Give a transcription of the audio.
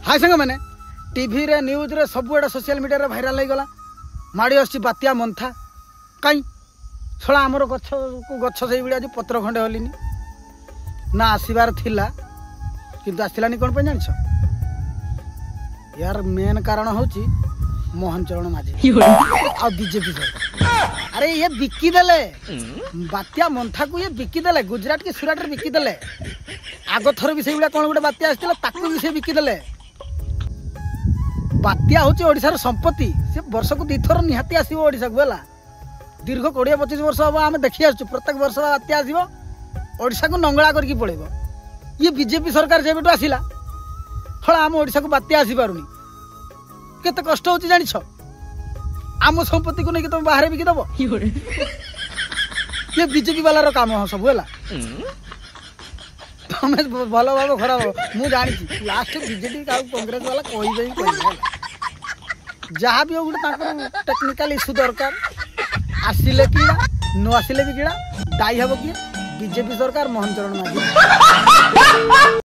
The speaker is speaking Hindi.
हाय सांग मैंने टीवी रे न्यूज रे सब एटा सोशल मीडिया रे भाइराल हो गला माड़ी आसी बात्या मंथा कहीं छड़ा आमर गछ को गछ से भाई आज पत्र खंडे हलिनी ना आसबार थिला किंतु आसलानी कौन जान यार मेन कारण हूँ मोहन चरण माझी आ बीजेपी सरकार अरे ये बिकी देले बात्या मंथा को ये बिकी देले गुजरात की सुराट रे बिकी देले आग थर भी से कौन गोटे बात्या आसला ताकू भी से बिकी देले बात्या हूँ ओडिशार संपत्ति से वर्ष को दुईथर निहाती आसो ओडिशा को है दीर्घ 20-25 वर्ष हम आम देखी आसु प्रत्येक वर्ष बात्या आसो ओडिशा को नंगला करके पड़ेगा ये बीजेपी सरकार जब आसला हला आम ओडिशा को बात्या आसी पारुनी केते कष्ट होची जानिछ आम संपत्ति को नहीं तुम बाहर बिकी दबो ये बीजेपी वाला रो काम हो सब है तुम भल भाव खराब मुझे जानी लास्ट बीजेपी कांग्रेस वाला कह जहाँ भी हो गोटे टेक्निकल इश्यू दरकार आसिले कि न आसिले भी किड़ा दायी हम किए बीजेपी सरकार मोहन चरण माझी।